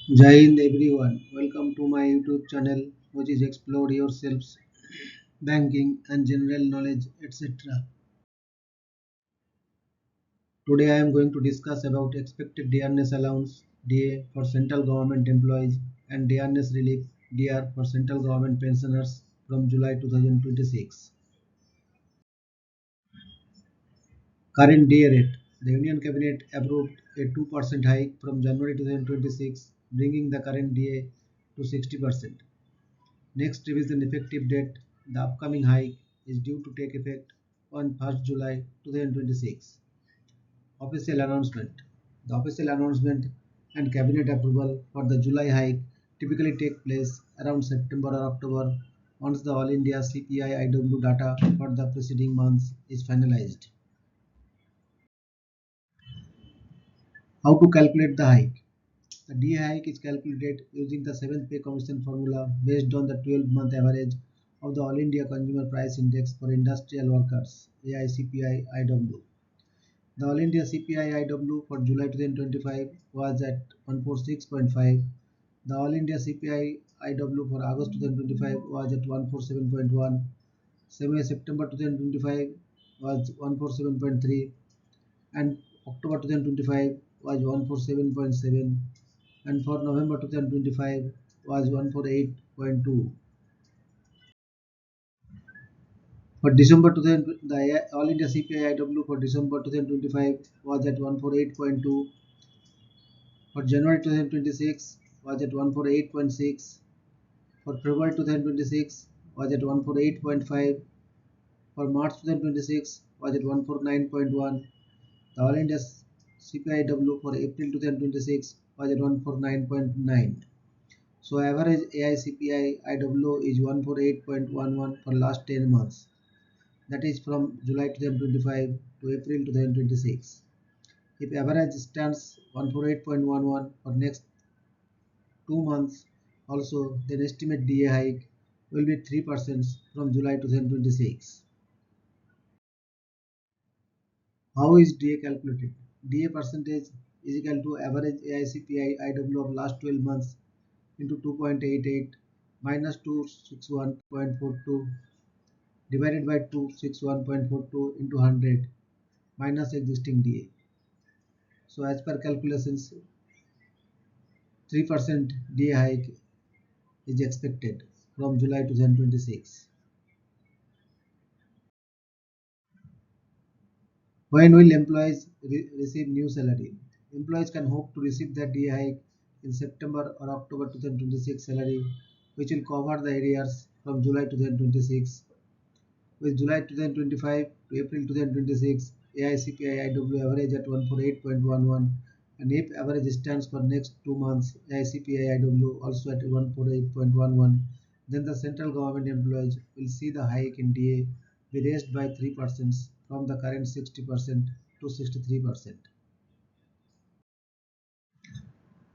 Jai Hind everyone, welcome to my YouTube channel which is Explore Yourselves, Banking and General Knowledge etc. Today I am going to discuss about expected Dearness Allowance DA for central government employees and Dearness Relief DR for central government pensioners from July 2026. Current DA rate. The Union Cabinet approved a 2% hike from January 2026, bringing the current DA to 60%. Next revision effective date. The upcoming hike is due to take effect on 1st July 2026. Official announcement. The official announcement and cabinet approval for the July hike typically take place around September or October once the All India CPI-IW data for the preceding months is finalized. How to calculate the hike? The DA hike is calculated using the 7th Pay Commission formula based on the 12-month average of the All India Consumer Price Index for industrial workers (AICPI-IW). The All India CPI-IW for July 2025 was at 146.5. The All India CPI-IW for August 2025 was at 147.1. Same as September 2025 was 147.3 and October 2025 was 147.7 and for November 2025 was 148.2. For December 2000, the All India CPI-IW for December 2025 was at 148.2. For January 2026 was at 148.6. For February 2026 was at 148.5. For March 2026 was at 149.1. The All India CPI-IW for April 2026 was at 149.9. So average AICPI-IW is 148.11 for last 10 months. That is from July 2025 to April 2026. If average stands 148.11 for next 2 months also, then estimate DA hike will be 3% from July 2026. How is DA calculated? DA percentage is equal to average AICPI-IW of last 12 months into 2.88 minus 261.42 divided by 261.42 into 100 minus existing DA. So as per calculations, 3% DA hike is expected from July 2026. When will employees receive new salary? Employees can hope to receive their DA hike in September or October 2026 salary, which will cover the arrears from July 2026. With July 2025 to April 2026, AICPI-IW average at 148.11, and if average stands for next 2 months, AICPI-IW also at 148.11, then the central government employees will see the hike in DA be raised by 3% from the current 60% to 63%.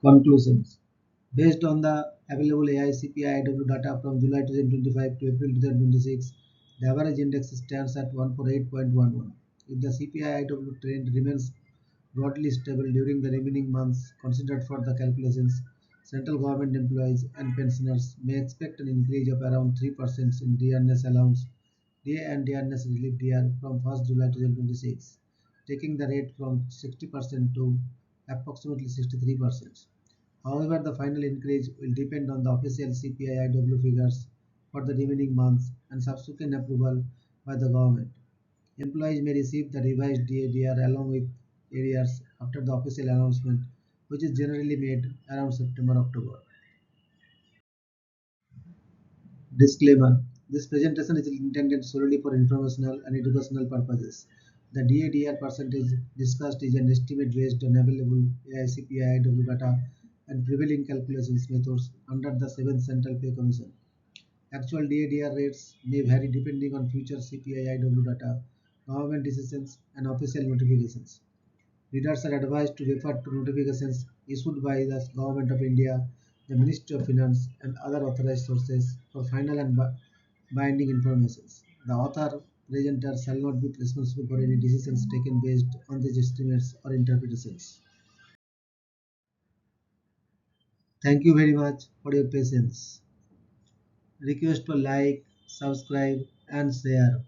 Conclusions. Based on the available AICPI-IW data from July 2025 to April 2026, the average index stands at 148.11. If the CPI-IW trend remains broadly stable during the remaining months considered for the calculations, central government employees and pensioners may expect an increase of around 3% in Dearness Allowance DA and Dearness Relief DR from 1st July 2026, taking the rate from 60% to approximately 63%. However, the final increase will depend on the official CPI-IW figures for the remaining months and subsequent approval by the government. Employees may receive the revised DADR along with arrears after the official announcement, which is generally made around September-October. Disclaimer: this presentation is intended solely for informational and educational purposes. The DADR percentage discussed is an estimate based on available AICPI-IW data and prevailing calculations methods under the 7th Central Pay Commission. Actual DADR rates may vary depending on future CPI-IW data, government decisions, and official notifications. Readers are advised to refer to notifications issued by the Government of India, the Ministry of Finance, and other authorized sources for final and binding information. The author presenter shall not be responsible for any decisions taken based on these estimates or interpretations. Thank you very much for your patience. Request for like, subscribe and share.